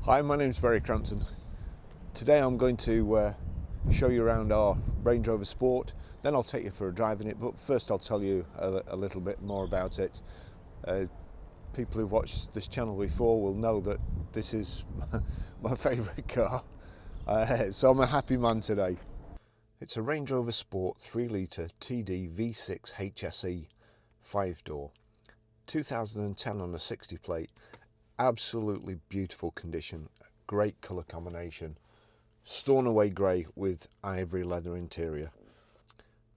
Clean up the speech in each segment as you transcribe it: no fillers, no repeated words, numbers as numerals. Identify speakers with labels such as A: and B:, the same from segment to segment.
A: Hi, my name's Barry Crampton. Today I'm going to show you around our Range Rover Sport, then I'll take you for a drive in it, but first I'll tell you a little bit more about it. People who've watched this channel before will know that this is my favourite car, so I'm a happy man today. It's a Range Rover Sport 3 litre TD V6 HSE 5-door, 2010 on a 60 plate. Absolutely beautiful condition, great colour combination, Stornaway grey with ivory leather interior.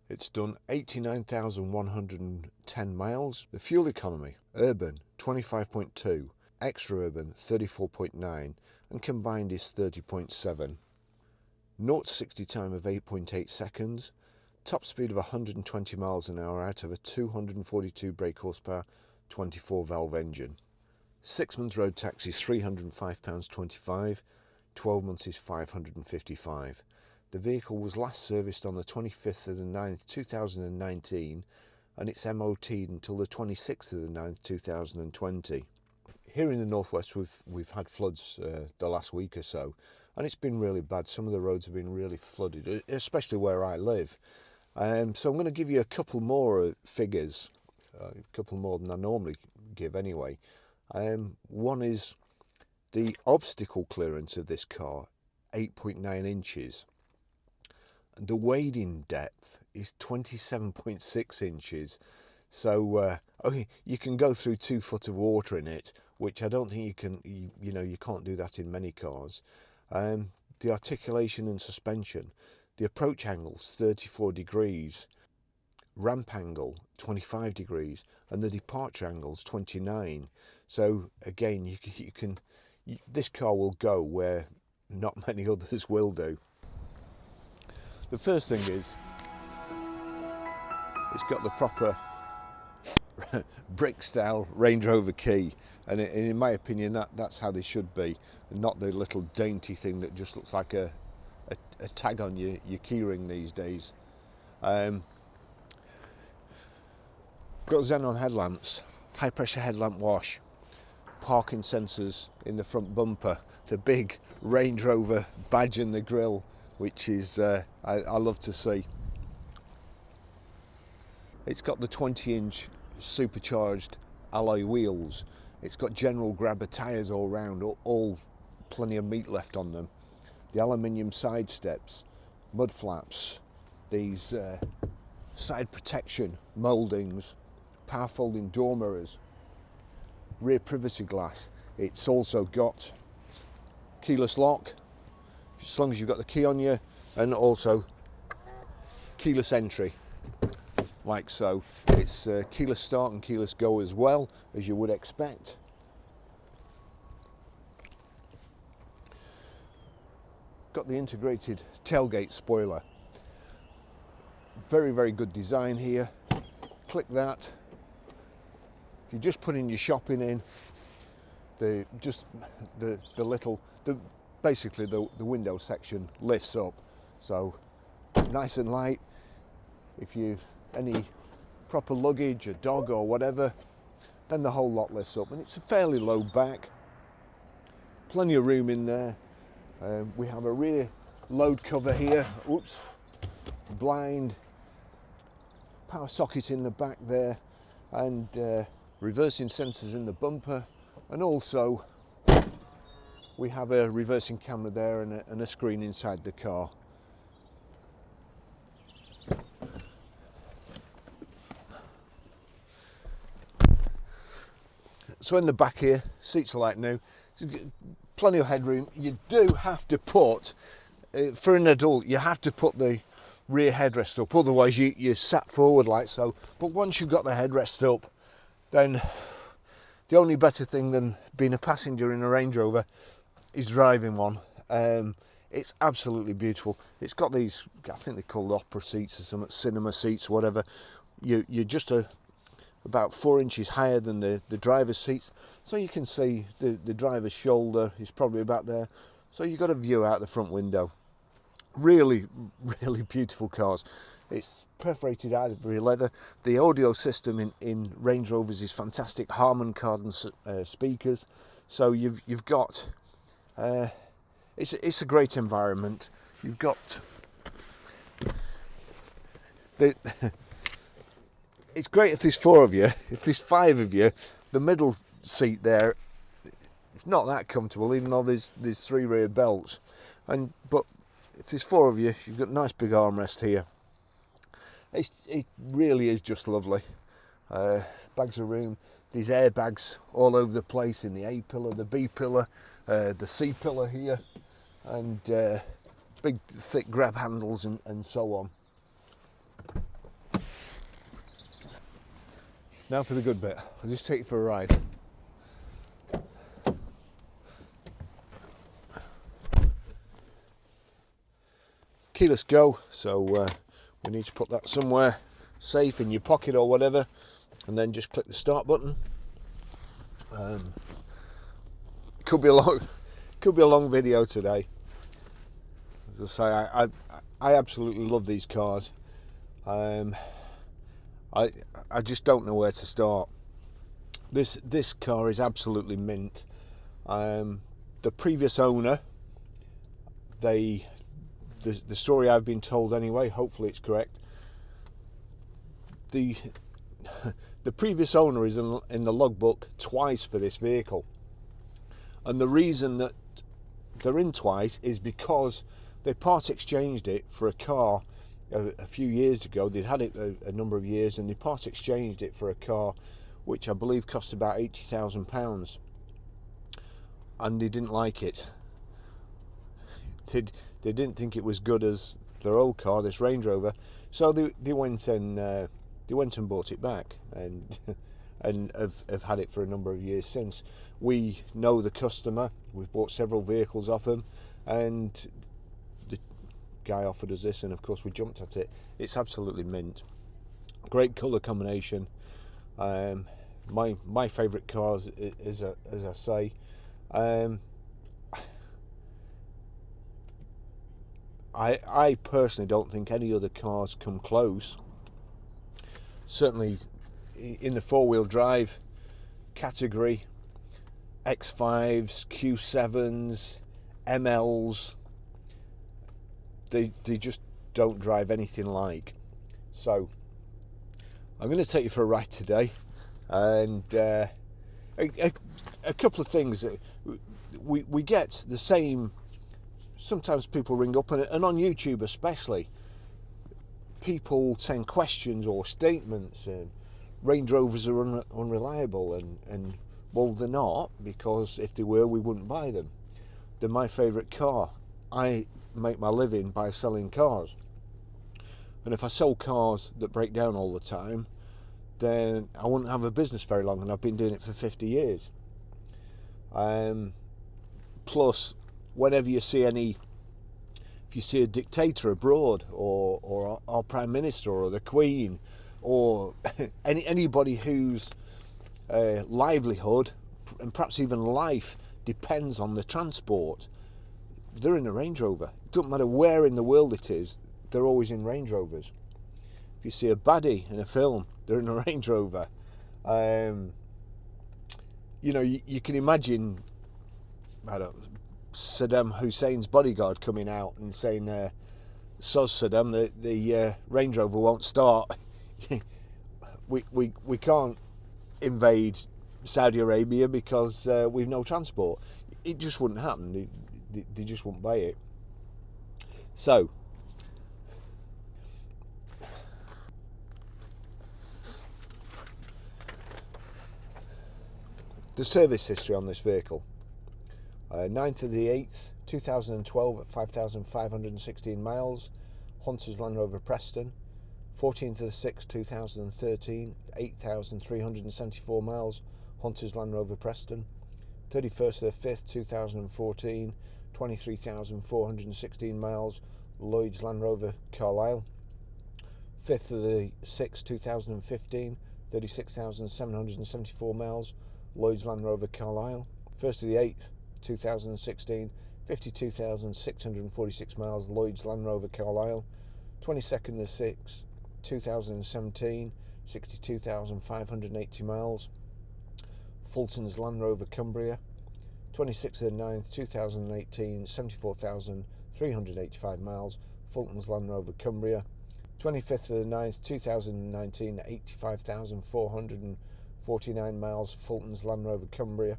A: It's done 89,110 miles. The fuel economy, urban 25.2, extra urban 34.9, and combined is 30.7. 0 to 60 time of 8.8 seconds, top speed of 120 miles an hour out of a 242 brake horsepower 24 valve engine. 6 months road tax is £305.25, 12 months is £555. The vehicle was last serviced on the 25th of the 9th 2019 and it's MOT'd until the 26th of the 9th 2020. Here in the northwest we've had floods the last week or so, and it's been really bad. Some of the roads have been really flooded, especially where I live. So I'm going to give you a couple more figures, a couple more than I normally give anyway. One is the obstacle clearance of this car, 8.9 inches. The wading depth is 27.6 inches. So you can go through 2 foot of water in it, which I don't think you can. You can't do that in many cars. The articulation and suspension, the approach angle's 34 degrees. Ramp angle 25 degrees and the departure angle's 29. So again, this car will go where not many others will do. The first thing is it's got the proper brick style Range Rover key, and in my opinion that's how they should be, and not the little dainty thing that just looks like a tag on your keyring these days. Got Xenon headlamps, high pressure headlamp wash, parking sensors in the front bumper, the big Range Rover badge in the grille, which is I love to see. It's got the 20-inch supercharged alloy wheels. It's got general grabber tyres all round, all plenty of meat left on them. The aluminium side steps, mud flaps, these side protection mouldings, power folding door mirrors, rear privacy glass. It's also got keyless lock, as long as you've got the key on you, and also keyless entry, like so. It's keyless start and keyless go as well, as you would expect. Got the integrated tailgate spoiler. Very, very good design here. Click that. If you're just putting your shopping in, basically the window section lifts up, so nice and light. If you've any proper luggage, a dog or whatever, then the whole lot lifts up, and it's a fairly low back, plenty of room in there. We have a rear load cover here, blind, power socket in the back there, and reversing sensors in the bumper, and also we have a reversing camera there and a screen inside the car. So in the back here, seats are like new, plenty of headroom. You do have to put, for an adult, you have to put the rear headrest up, otherwise you sat forward like so. But once you've got the headrest up, then the only better thing than being a passenger in a Range Rover is driving one. It's absolutely beautiful. It's got these, I think they're called opera seats or something, cinema seats, whatever. You're just about 4 inches higher than the driver's seats, so you can see the driver's shoulder is probably about there, so you've got a view out the front window. Really, really beautiful cars. It's perforated ivory leather. The audio system in Range Rovers is fantastic. Harman Kardon speakers. So you've got It's a great environment. You've got the it's great if there's 4 of you. If there's 5 of you, the middle seat there, it's not that comfortable, even though there's 3 rear belts. But if there's 4 of you, you've got a nice big armrest here. It really is just lovely. Bags of room. There's airbags all over the place in the A pillar, the B pillar, the C pillar here, and big thick grab handles and so on. Now for the good bit. I'll just take you for a ride. Keyless go, so we need to put that somewhere safe in your pocket or whatever, and then just click the start button. Could be a long video today. As I say, I absolutely love these cars. I just don't know where to start. This car is absolutely mint. The previous owner, the story I've been told anyway, hopefully it's correct, the previous owner is in the logbook twice for this vehicle, and the reason that they're in twice is because they part exchanged it for a car a few years ago. They'd had it a number of years, and they part exchanged it for a car which I believe cost about £80,000, and they didn't like it. They didn't think it was good as their old car, this Range Rover, so they went and bought it back, and and have had it for a number of years since. We know the customer. We've bought several vehicles off him, and the guy offered us this, and of course we jumped at it. It's absolutely mint. Great colour combination. My favourite cars, as I say. I personally don't think any other cars come close. Certainly in the 4-wheel drive category, X5s, Q7s, MLs, they just don't drive anything like. So I'm going to take you for a ride today, and a couple of things. We get the same. Sometimes people ring up, and on YouTube especially, people send questions or statements, and Range Rovers are unreliable, and well, they're not, because if they were, we wouldn't buy them. They're my favourite car. I make my living by selling cars, and if I sell cars that break down all the time, then I wouldn't have a business very long, and I've been doing it for 50 years. Plus, whenever you see if you see a dictator abroad, or our Prime Minister, or the Queen, or anybody whose livelihood and perhaps even life depends on the transport, they're in a Range Rover. It doesn't matter where in the world it is, they're always in Range Rovers. If you see a baddie in a film, they're in a Range Rover. You can imagine, I don't know, Saddam Hussein's bodyguard coming out and saying, "Soz Saddam, the Range Rover won't start." we can't invade Saudi Arabia because we've no transport. It just wouldn't happen. They just wouldn't buy it. So the service history on this vehicle. 9th of the 8th, 2012 at 5,516 miles, Hunters Land Rover Preston. 14th of the 6th, 2013, 8,374 miles, Hunters Land Rover Preston. 31st of the 5th, 2014, 23,416 miles, Lloyd's Land Rover Carlisle. 5th of the 6th, 2015, 36,774 miles, Lloyd's Land Rover Carlisle. 1st of the 8th, 2016, 52,646 miles, Lloyd's Land Rover Carlisle. 22nd of the 6th, 2017, 62,580 miles, Fulton's Land Rover Cumbria. 26th of the 9th 2018, 74,385 miles, Fulton's Land Rover Cumbria. 25th of the 9th 2019, 85,449 miles, Fulton's Land Rover Cumbria.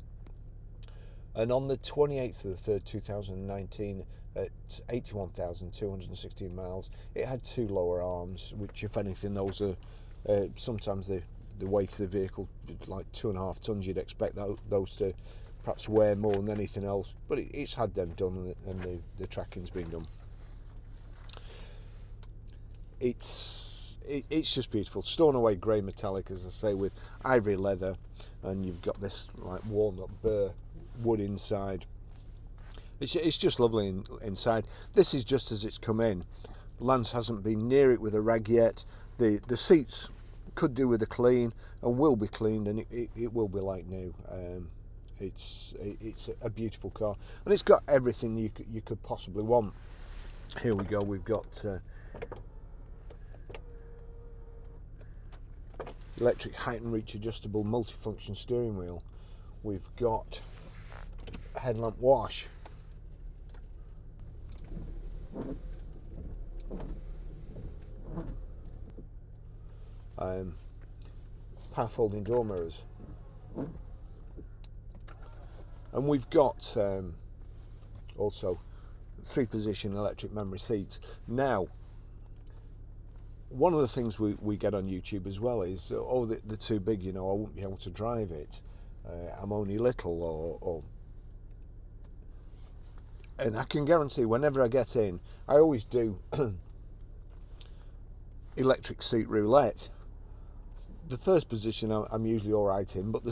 A: And on the 28th of the 3rd 2019, at 81,216 miles, it had 2 lower arms, which, if anything, those are sometimes the weight of the vehicle, like 2.5 tons, you'd expect those to perhaps weigh more than anything else, but it's had them done, and the tracking's been done. It's just beautiful. Stornaway grey metallic, as I say, with ivory leather, and you've got this like walnut burr wood inside. It's just lovely inside. This is just as it's come in. Lance hasn't been near it with a rag yet. The seats could do with a clean, and will be cleaned, and it will be like new. It's a beautiful car, and it's got everything you could possibly want. Here we go. We've got electric height and reach adjustable multifunction steering wheel. We've got headlamp wash. Power folding door mirrors, and we've got also 3-position electric memory seats. Now, one of the things we get on YouTube as well is, oh, they're too big, I won't be able to drive it, I'm only little, or and I can guarantee whenever I get in, I always do electric seat roulette. The first position I'm usually all right in, but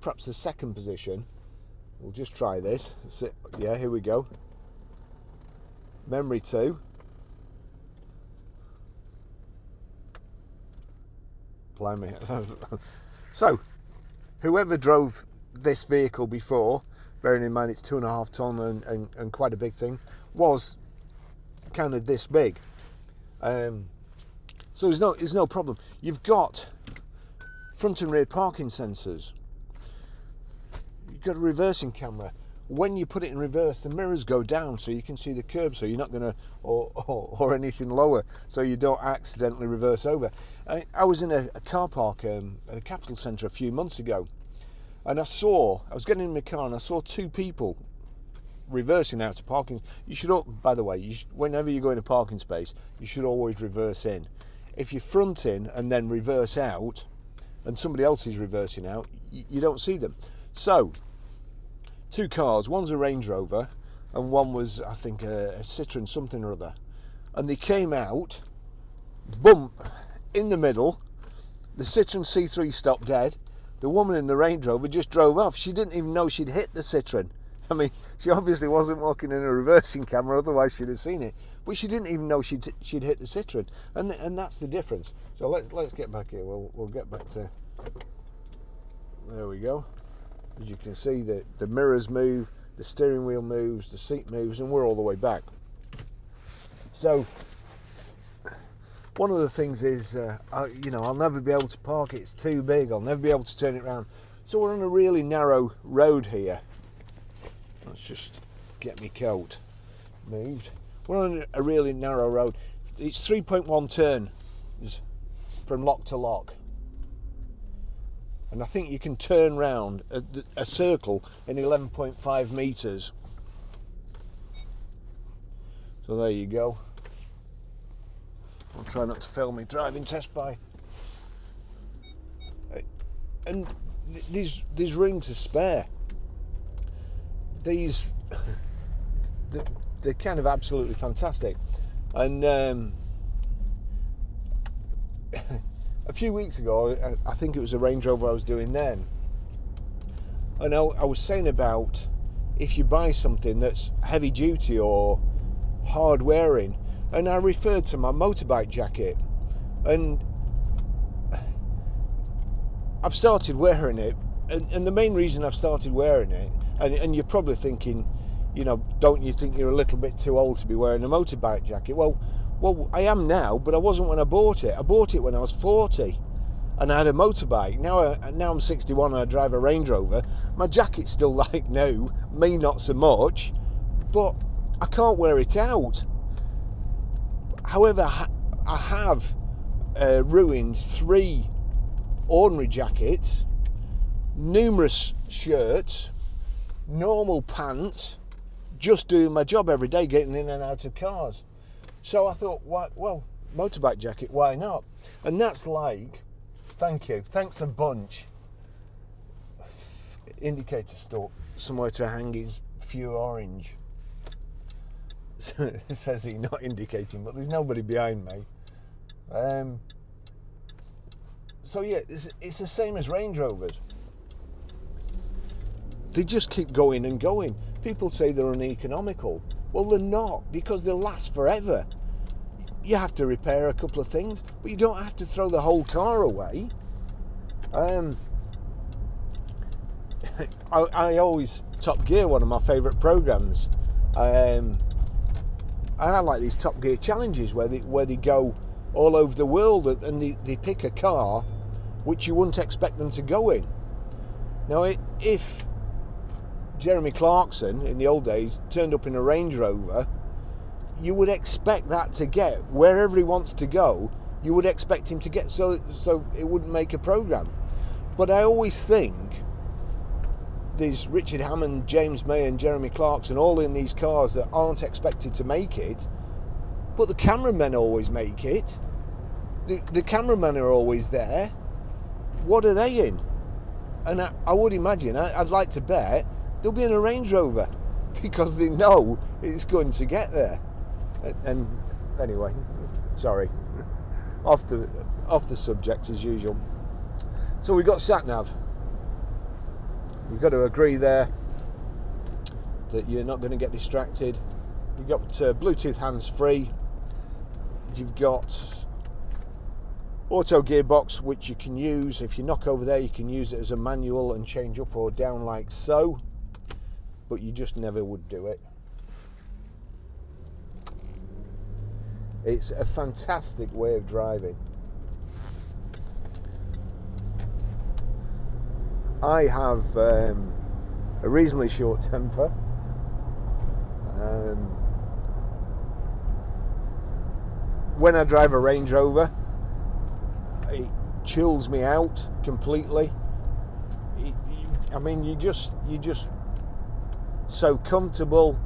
A: perhaps the second position, we'll just try this. Yeah, here we go. Memory 2. Blimey. So, whoever drove this vehicle before, bearing in mind it's 2.5 ton and quite a big thing, was kind of this big. So there's no problem. You've got front and rear parking sensors. You've got a reversing camera. When you put it in reverse, the mirrors go down so you can see the curb, so you're not going to, or anything lower, so you don't accidentally reverse over. I was in a car park at the Capital Centre a few months ago, and I was getting in my car and I saw 2 people reversing out of parking. You should, by the way, whenever you go in a parking space, you should always reverse in. If you front in and then reverse out, and somebody else is reversing out, you don't see them. So, 2 cars, one's a Range Rover, and one was, I think, a Citroen something or other. And they came out, bump, in the middle. The Citroen C3 stopped dead. The woman in the Range Rover just drove off. She didn't even know she'd hit the Citroen. I mean, she obviously wasn't walking in a reversing camera, otherwise she'd have seen it. But she didn't even know she'd hit the Citroen, and that's the difference. So let's get back here. We'll get back to. There we go. As you can see, the mirrors move, the steering wheel moves, the seat moves, and we're all the way back. So one of the things is, I'll never be able to park it. It's too big. I'll never be able to turn it around. So we're on a really narrow road here. Let's just get my coat moved. We're on a really narrow road. It's 3.1 turns from lock to lock. And I think you can turn round a circle in 11.5 metres. So there you go. I'll try not to fail my driving test by. And these rings are spare. They're kind of absolutely fantastic. And a few weeks ago, I think it was a Range Rover I was doing then, and I was saying about if you buy something that's heavy duty or hard wearing, and I referred to my motorbike jacket, and I've started wearing it, and the main reason I've started wearing it, and you're probably thinking, don't you think you're a little bit too old to be wearing a motorbike jacket? Well, I am now, but I wasn't when I bought it. I bought it when I was 40, and I had a motorbike. Now I'm 61 and I drive a Range Rover, My jacket's still like new, me not so much, but I can't wear it out. However, I have ruined 3 ordinary jackets, numerous shirts, normal pants, just doing my job every day, getting in and out of cars. So I thought, well, motorbike jacket, why not? And that's like, thank you, thanks a bunch. Indicator stuck somewhere to hang his few orange. It says he's not indicating, but there's nobody behind me. So yeah, it's the same as Range Rovers. They just keep going and going. People say they're uneconomical. Well, they're not, because they last forever. You have to repair a couple of things, but you don't have to throw the whole car away. I always Top Gear, one of my favourite programmes. And I like these Top Gear challenges where they go all over the world and they pick a car which you wouldn't expect them to go in. Now, if Jeremy Clarkson in the old days turned up in a Range Rover, you would expect that to get wherever he wants to go. You would expect him to get, so it wouldn't make a programme. But I always think there's Richard Hammond, James May and Jeremy Clarkson all in these cars that aren't expected to make it, but the cameramen always make it. The cameramen are always there. What are they in? And I would imagine, I'd like to bet, they'll be in a Range Rover because they know it's going to get there. And anyway, sorry, off the subject as usual. So we've got sat-nav. You've got to agree there that you're not going to get distracted. You've got Bluetooth hands-free. You've got auto gearbox, which you can use. If you knock over there, you can use it as a manual and change up or down like so. But you just never would do it. It's a fantastic way of driving. I have a reasonably short temper. When I drive a Range Rover, it chills me out completely. I mean, you're just so comfortable.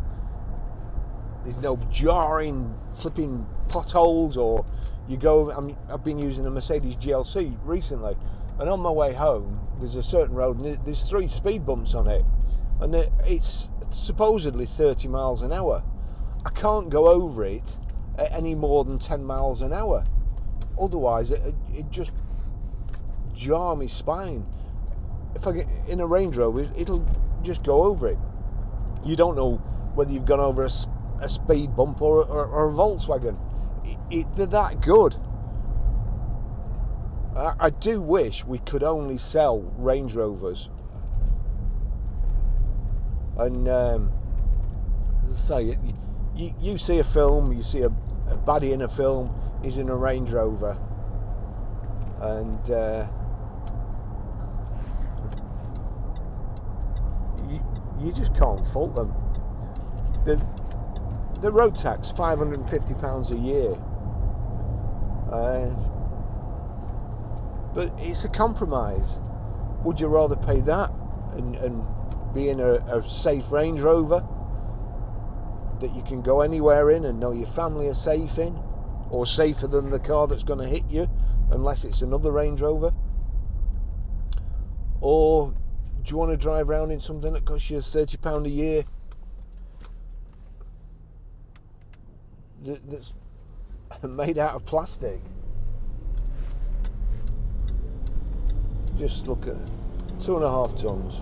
A: There's no jarring, flipping potholes, or you go. I've been using a Mercedes GLC recently, and on my way home, there's a certain road, and there's 3 speed bumps on it, and it's supposedly 30 miles an hour. I can't go over it at any more than 10 miles an hour. Otherwise, it just jar my spine. If I get in a Range Rover, it'll just go over it. You don't know whether you've gone over a speed bump or a Volkswagen. They're that good. I do wish we could only sell Range Rovers. And as I say, you see a film, you see a baddie in a film, he's in a Range Rover, and you just can't fault them. The road tax, £550 a year. But it's a compromise. Would you rather pay that and be in a safe Range Rover that you can go anywhere in and know your family are safe in, or safer than the car that's going to hit you unless it's another Range Rover? Or do you want to drive around in something that costs you £30 a year that's made out of plastic? Just look at 2.5 tons.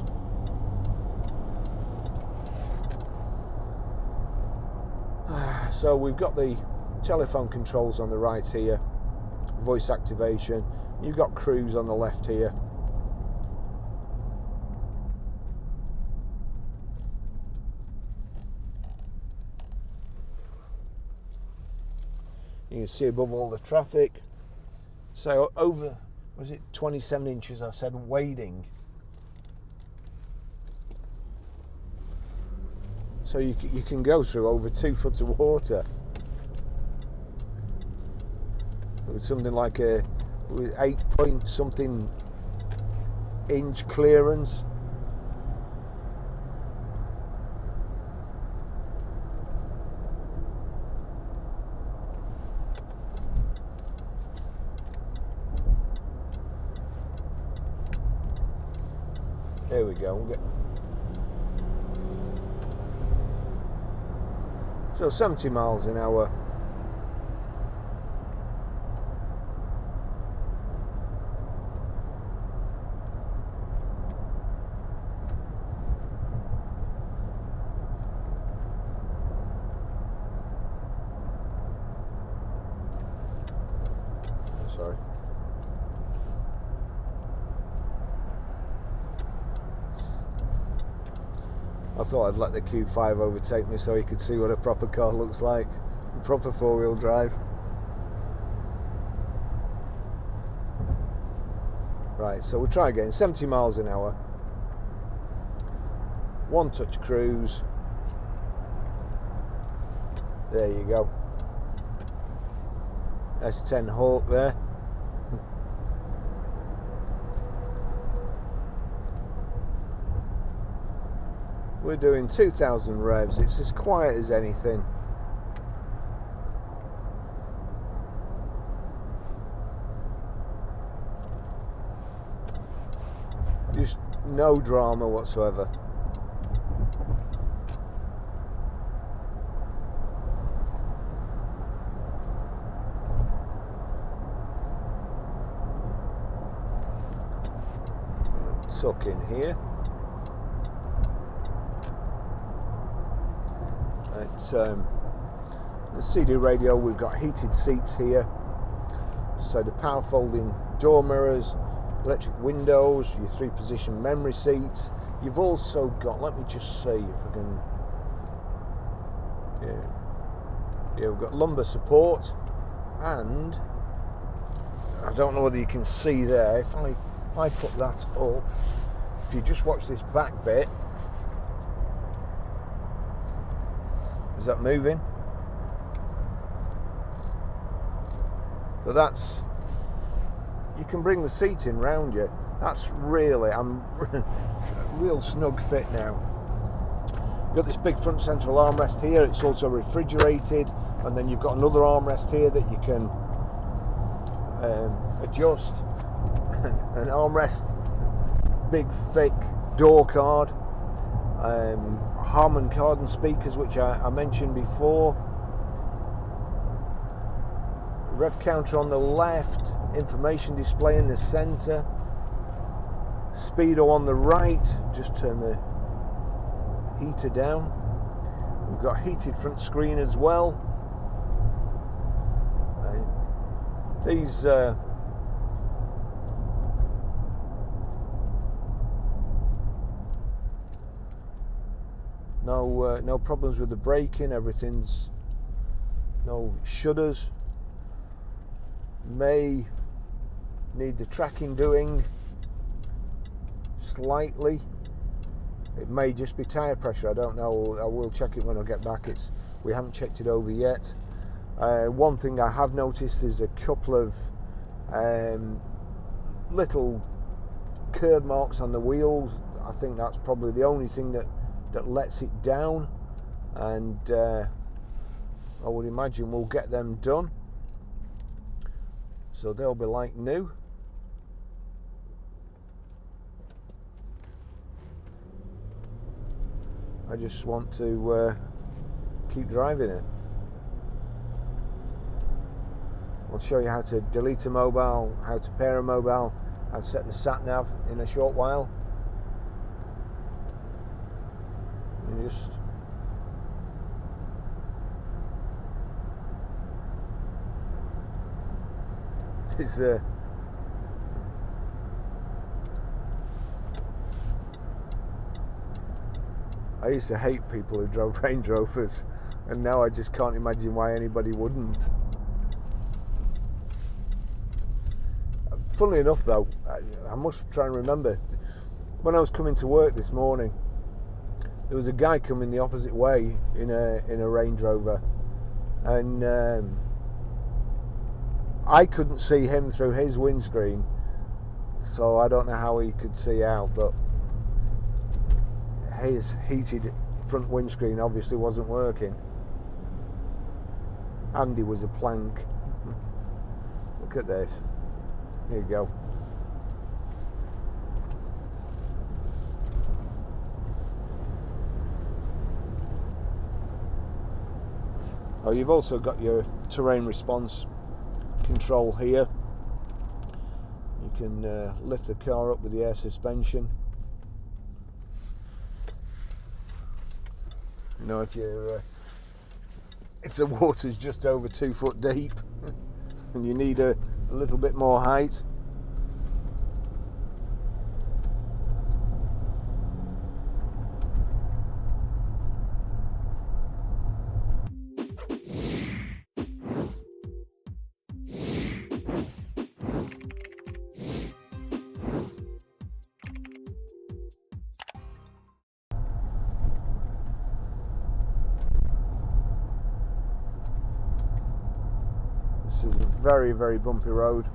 A: So we've got the telephone controls on the right here, voice activation. You've got cruise on the left here. You can see above all the traffic. So over, was it 27 inches I said wading? So you can go through over 2 foot of water with something like with 8 point something inch clearance. There we go. So 70 miles an hour. Sorry. I thought I'd let the Q5 overtake me so you could see what a proper car looks like. A proper four-wheel drive. Right, so we'll try again. 70 miles an hour. One touch cruise. There you go. S10 Hawk there. We're doing 2,000 revs. It's as quiet as anything. Just no drama whatsoever. Tuck in here. The CD radio, we've got heated seats here, so the power folding door mirrors, electric windows, your 3-position memory seats. You've also got, let me just see if I can, yeah, we've got lumbar support, and I don't know whether you can see there, if I put that up, if you just watch this back bit. Is that moving? But that's, you can bring the seating round you. That's really, I'm real snug fit now. You've got this big front central armrest here. It's also refrigerated, and then you've got another armrest here that you can adjust. An armrest, big thick door card. Harman Kardon speakers, which I mentioned before. Rev counter on the left, information display in the center, speedo on the right. Just turn the heater down. We've got heated front screen as well. These no problems with the braking. Everything's, no shudders. May need the tracking doing slightly. It may just be tyre pressure, I don't know. I will check it when I get back. We haven't checked it over yet. One thing I have noticed is a couple of little curb marks on the wheels. I think that's probably the only thing that lets it down, and I would imagine we'll get them done, so they'll be like new. I just want to keep driving it. I'll show you how to delete a mobile, how to pair a mobile, how to set the sat nav in a short while. And just it's I used to hate people who drove Range Rovers, and now I just can't imagine why anybody wouldn't. Funnily enough though, I must try and remember, when I was coming to work this morning, there was a guy coming the opposite way in a Range Rover, and I couldn't see him through his windscreen, so I don't know how he could see out, but his heated front windscreen obviously wasn't working. Andy was a plank. Look at this. Here you go. Oh, you've also got your terrain response control here. You can lift the car up with the air suspension. You know, if the water's just over 2 foot deep and you need a little bit more height. This is a very, very bumpy road.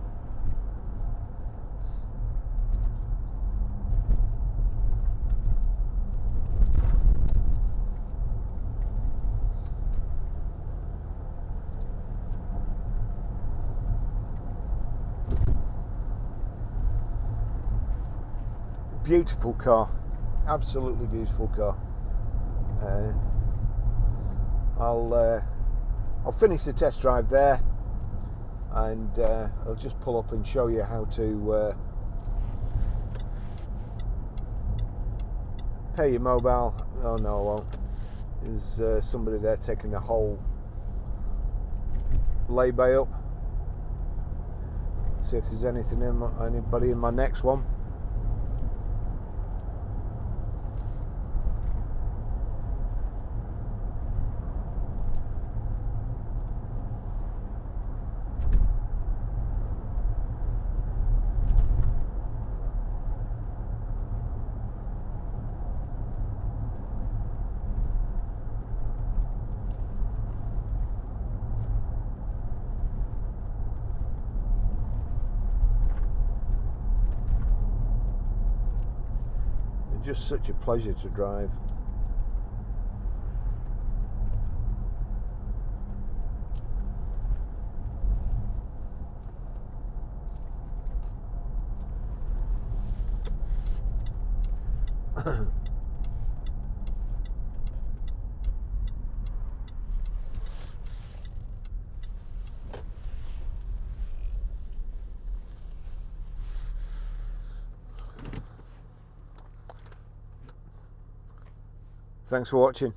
A: Beautiful car, absolutely beautiful car. I'll finish the test drive there, and I'll just pull up and show you how to pay your mobile. Oh no, I won't. There's somebody there taking the whole lay-by up. See if there's anybody in my next one. Just such a pleasure to drive. Thanks for watching.